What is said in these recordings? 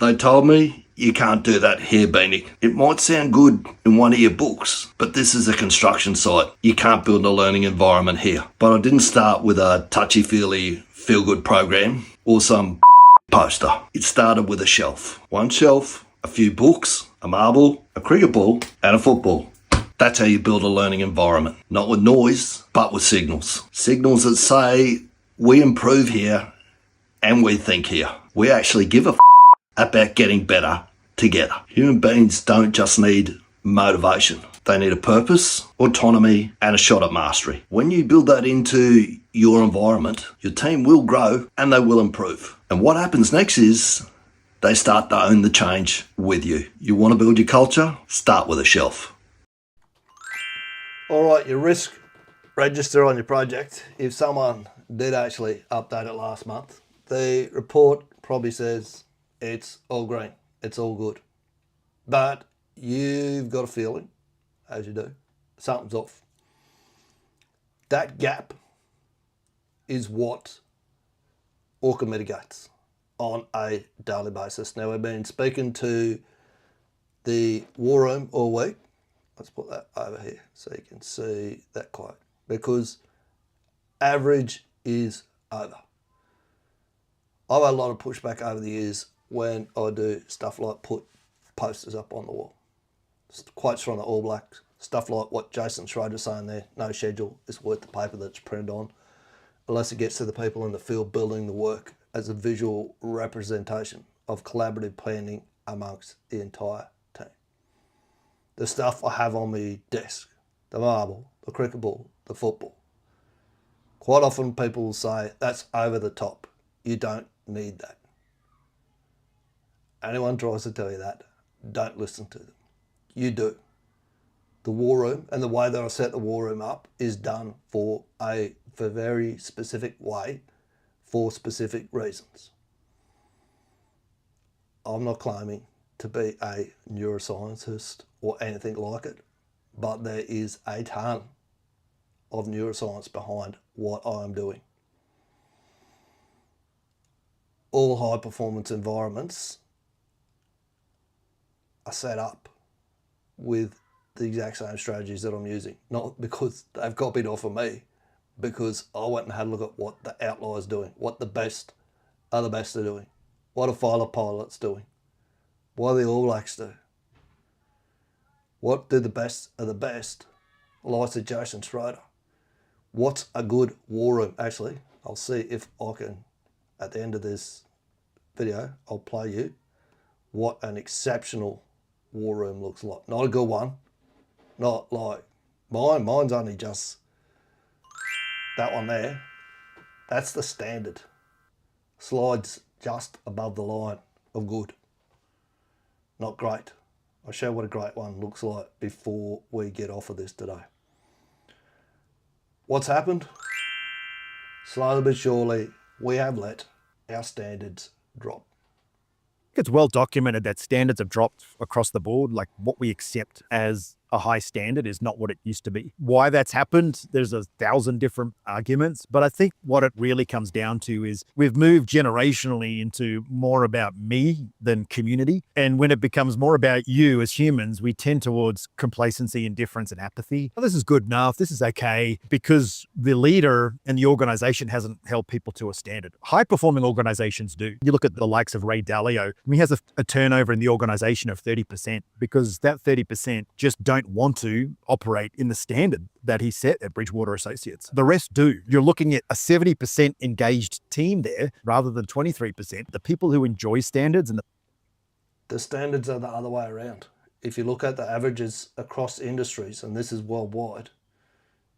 They told me you can't do that here, Beanie. It might sound good in one of your books, but this is a construction site. You can't build a learning environment here. But I didn't start with a touchy-feely feel-good program or some poster. It started with a shelf. One shelf, a few books, a marble, a cricket ball, and a football. That's how you build a learning environment. Not with noise, but with signals. Signals that say, we improve here and we think here. We actually give a about getting better together. Human beings don't just need motivation. They need a purpose, autonomy, and a shot at mastery. When you build that into your environment, your team will grow and they will improve. And what happens next is they start to own the change with you. You want to build your culture? Start with a shelf. All right, your risk register on your project. If someone did actually update it last month, the report probably says it's all green, it's all good. But you've got a feeling, as you do, something's off. That gap is what ORCA mitigates on a daily basis. Now, we've been speaking to the war room all week. Let's put that over here so you can see that quote. Because average is over. I've had a lot of pushback over the years when I do stuff like put posters up on the wall. Quotes from the All Blacks, stuff like what Jason Schroeder's saying there, no schedule is worth the paper that's printed on, unless it gets to the people in the field building the work as a visual representation of collaborative planning amongst the entire team. The stuff I have on my desk, the marble, the cricket ball, the football. Quite often people will say, that's over the top. You don't need that. Anyone tries to tell you that, don't listen to them. You do. The war room and the way that I set the war room up is done for a very specific way, for specific reasons. I'm not claiming to be a neuroscientist or anything like it, but there is a ton of neuroscience behind what I'm doing. All high performance environments are set up with the exact same strategies that I'm using. Not because they've copied off of me, because I went and had a look at what the outliers doing, what the best are doing, what a filer pilot's doing, what the All Blacks do, what do the best of the best, like Jason Schroeder. What's a good war room? Actually, I'll see if I can, at the end of this video, I'll play you what an exceptional war room looks like. Not a good one, not like mine. Mine's only just that one there. That's the standard. Slides just above the line of good. Not great. I'll show you what a great one looks like before we get off of this today. What's happened? Slowly but surely, we have let our standards drop. It's well documented that standards have dropped across the board. Like what we accept as a high standard is not what it used to be. Why that's happened, there's 1,000 different arguments, but I think what it really comes down to is we've moved generationally into more about me than community. And when it becomes more about you as humans, we tend towards complacency, indifference, and apathy. Oh, this is good enough. This is okay, because the leader and the organization hasn't held people to a standard. High performing organizations do. You look at the likes of Ray Dalio, he has a turnover in the organization of 30% because that 30% just don't want to operate in the standard that he set at Bridgewater Associates. The rest do. You're looking at a 70% engaged team there rather than 23%. The people who enjoy standards and the standards are the other way around. If you look at the averages across industries, and this is worldwide,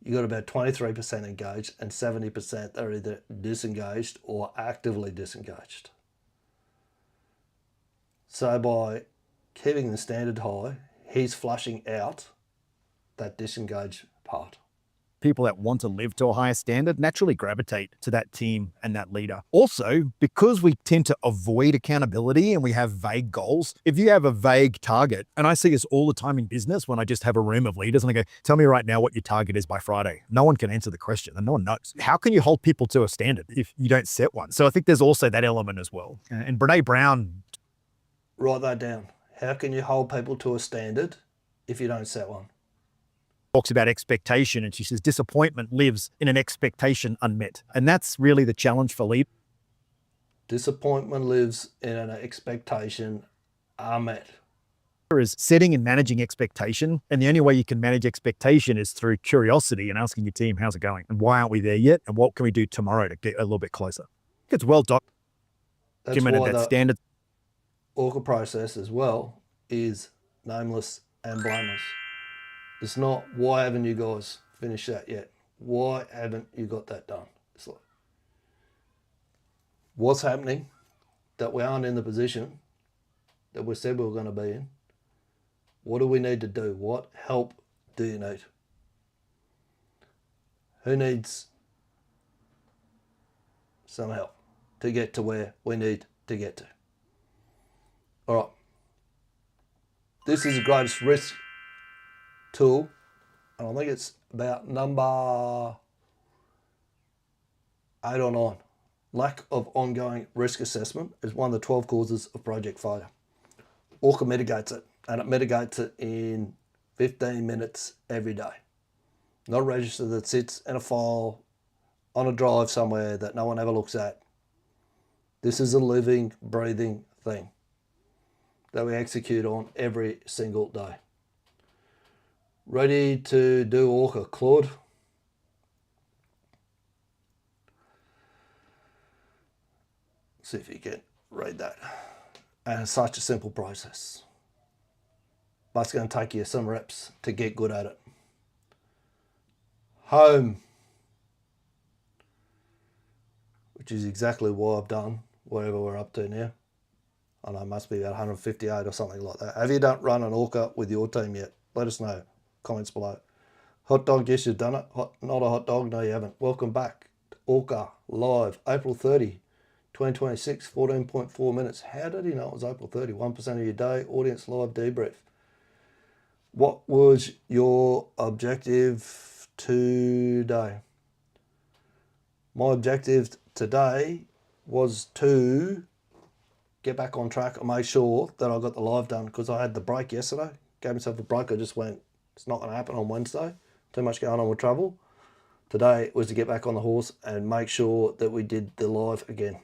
you got about 23% engaged and 70% are either disengaged or actively disengaged. So by keeping the standard high, he's flushing out that disengaged part. People that want to live to a higher standard naturally gravitate to that team and that leader. Also, because we tend to avoid accountability and we have vague goals, if you have a vague target, and I see this all the time in business when I just have a room of leaders and I go, tell me right now what your target is by Friday. No one can answer the question and no one knows. How can you hold people to a standard if you don't set one? So I think there's also that element as well. And Brene Brown Write that down. How can you hold people to a standard if you don't set one? Talks about expectation, and she says disappointment lives in an expectation unmet. And that's really the challenge for leaders. Disappointment lives in an expectation unmet. Is setting and managing expectation. And the only way you can manage expectation is through curiosity and asking your team, how's it going? And why aren't we there yet? And what can we do tomorrow to get a little bit closer? It's well documented that standard. ORCA process as well is nameless and blameless. It's not, why haven't you guys finished that yet? Why haven't you got that done? It's like, what's happening that we aren't in the position that we said we were going to be in? What do we need to do? What help do you need? Who needs some help to get to where we need to get to? All right. This is the greatest risk tool, and I think it's about number 8 or 9. Lack of ongoing risk assessment is one of the 12 causes of project failure. ORCA mitigates it, and it mitigates it in 15 minutes every day. Not a register that sits in a file on a drive somewhere that no one ever looks at. This is a living, breathing thing that we execute on every single day. Ready to do ORCA, Claude? See if you can read that. And it's such a simple process, but it's going to take you some reps to get good at it. Home, which is exactly what I've done, whatever we're up to now. I know it must be about 158 or something like that. Have you done run an ORCA with your team yet? Let us know. Comments below. Hot dog, yes, you've done it. Not a hot dog, no, you haven't. Welcome back to ORCA Live, April 30, 2026, 14.4 minutes. How did he know it was April 30? 1% of your day, audience live debrief. What was your objective today? My objective today was to get back on track and make sure that I got the live done, because I had the break yesterday. Gave myself a break. I just went, it's not going to happen on Wednesday. Too much going on with travel. Today was to get back on the horse and make sure that we did the live again.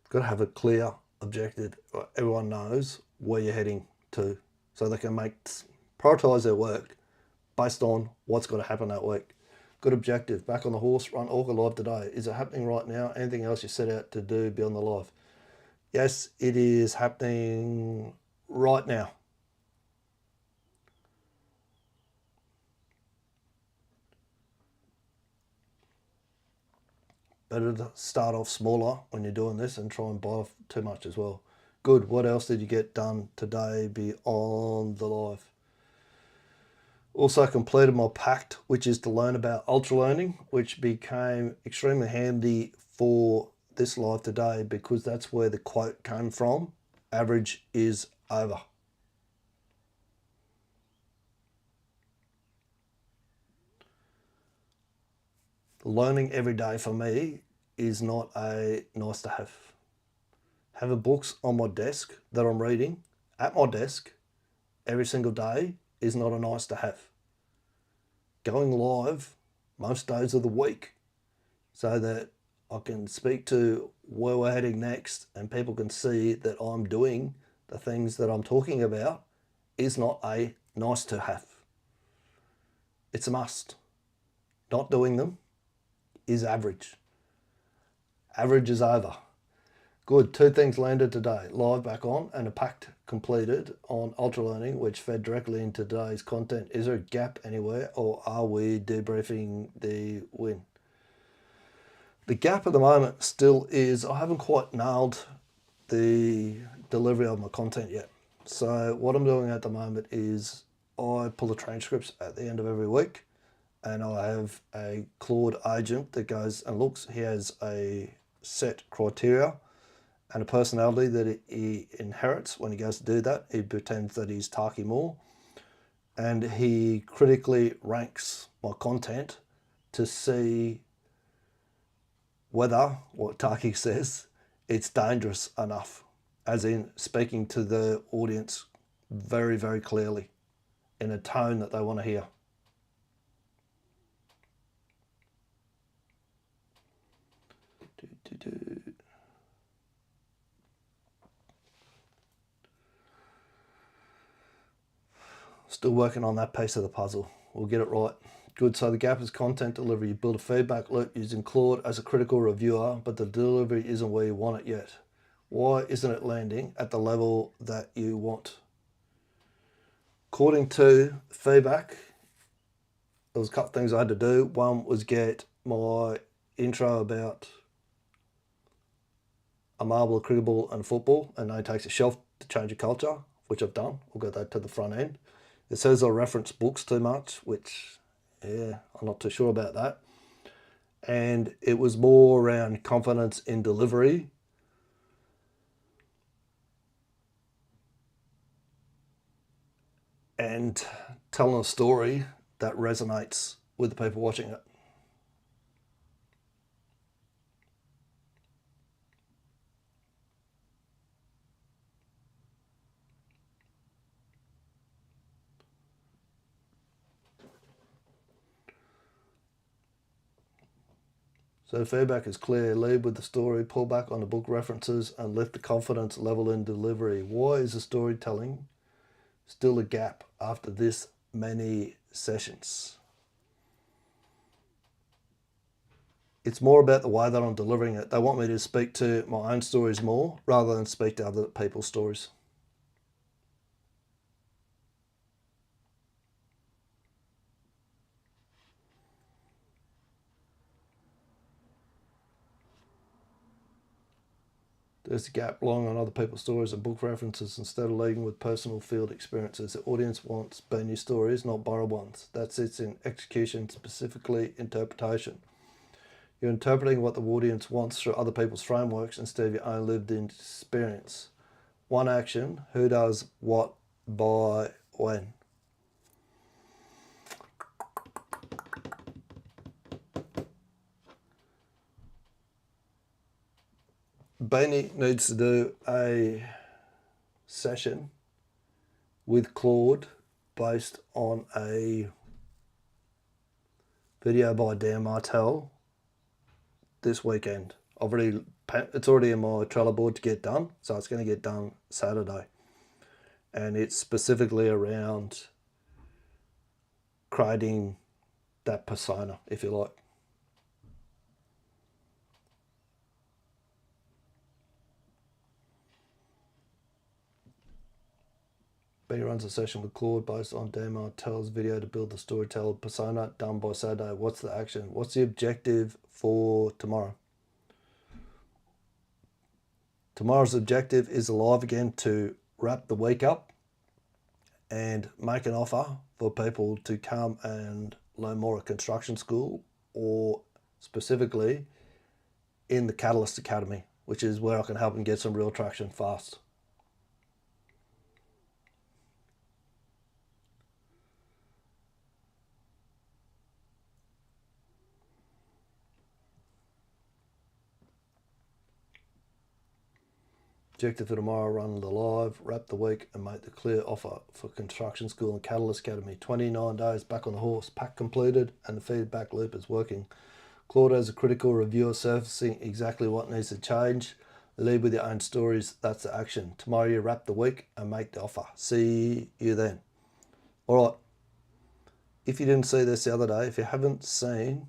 Got to have a clear objective. Everyone knows where you're heading to, so they can prioritise their work based on what's got to happen that week. Good objective. Back on the horse, run ORCA live today. Is it happening right now? Anything else you set out to do beyond the live? Yes, it is happening right now. Better to start off smaller when you're doing this and try and buy off too much as well. Good. What else did you get done today beyond the live? Also completed my pact, which is to learn about ultra learning, which became extremely handy for this live today, because that's where the quote came from. Average is over. Learning every day for me is not a nice to have. Having books on my desk that I'm reading at my desk every single day is not a nice to have. Going live most days of the week so that I can speak to where we're heading next and people can see that I'm doing the things that I'm talking about is not a nice to have. It's a must. Not doing them is average. Average is over. Good. 2 things landed today. Live back on, and a pact completed on ultra learning, which fed directly into today's content. Is there a gap anywhere, or are we debriefing the win? The gap at the moment still is, I haven't quite nailed the delivery of my content yet. So what I'm doing at the moment is I pull the transcripts at the end of every week, and I have a Claude agent that goes and looks. He has a set criteria and a personality that he inherits when he goes to do that. He pretends that he's Taki Moore, and he critically ranks my content to see whether what Taki says it's dangerous enough, as in speaking to the audience very, very clearly in a tone that they want to hear. Still working on that piece of the puzzle. We'll get it right. Good. So the gap is content delivery. You build a feedback loop using Claude as a critical reviewer, but the delivery isn't where you want it yet. Why isn't it landing at the level that you want? According to feedback, there was a couple of things I had to do. One was get my intro about a marble, a cricketball and football, and it takes a shelf to change a culture, which I've done. We'll get that to the front end. It says I reference books too much, which, yeah, I'm not too sure about that. And it was more around confidence in delivery. And telling a story that resonates with the people watching it. So feedback is clear. Lead with the story, pull back on the book references, and lift the confidence level in delivery. Why is the storytelling still a gap after this many sessions? It's more about the way that I'm delivering it. They want me to speak to my own stories more rather than speak to other people's stories. There's a gap long on other people's stories and book references instead of leading with personal field experiences. The audience wants brand new stories, not borrowed ones. That sits in execution, specifically interpretation. You're interpreting what the audience wants through other people's frameworks instead of your own lived experience. One action, who does what, by, when. Bainey needs to do a session with Claude based on a video by Dan Martell this weekend. It's already in my Trello board to get done, so it's going to get done Saturday. And it's specifically around creating that persona, if you like. Benny runs a session with Claude based on Dan Martell's video to build the storyteller persona, done by Saturday. What's the action? What's the objective for tomorrow? Tomorrow's objective is alive again to wrap the week up and make an offer for people to come and learn more at construction school, or specifically in the Catalyst Academy, which is where I can help them get some real traction fast. Objective for tomorrow, run the live, wrap the week and make the clear offer for construction school and Catalyst Academy. 29 days back on the horse, pack completed and the feedback loop is working. Claude has a critical reviewer surfacing exactly what needs to change. Lead with your own stories, that's the action. Tomorrow you wrap the week and make the offer. See you then. All right, if you didn't see this the other day, if you haven't seen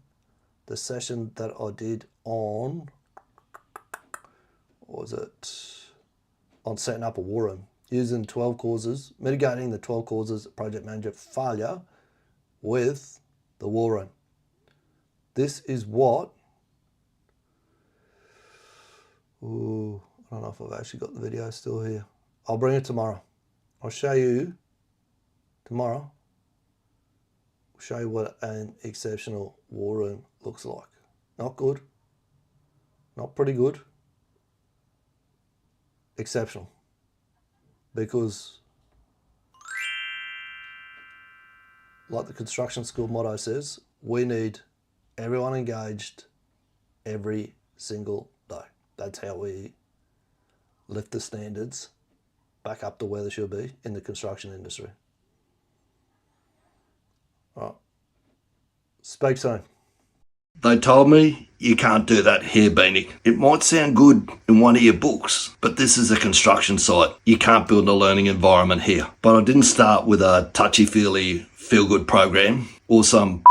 the session that I did on, what was it? On setting up a war room, using 12 causes, mitigating the 12 causes of project manager failure with the war room. This is what, I don't know if I've actually got the video still here. I'll bring it tomorrow. I'll show you tomorrow. I'll show you what an exceptional war room looks like. Not good, not pretty good, exceptional. Because like the construction school motto says, we need Everyone engaged every single day. That's how we lift the standards back up to where they should be in the construction industry. All right. Speak soon. They told me you can't do that here, Beanie. It might sound good in one of your books, but this is a construction site. You can't build a learning environment here. But I didn't start with a touchy-feely feel-good program or some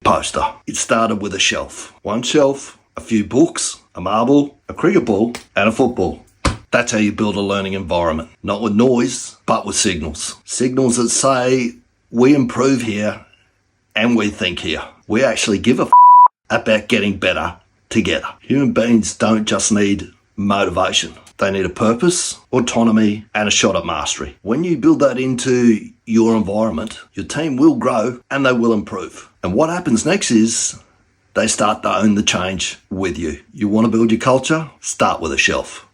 poster. It started with a shelf. One shelf, a few books, a marble, a cricket ball, and a football. That's how you build a learning environment. Not with noise, but with signals. Signals that say, we improve here and we think here. We actually give a about getting better together. Human beings don't just need motivation. They need a purpose, autonomy, and a shot at mastery. When you build that into your environment, your team will grow and they will improve. And what happens next is they start to own the change with you. You want to build your culture? Start with a shelf.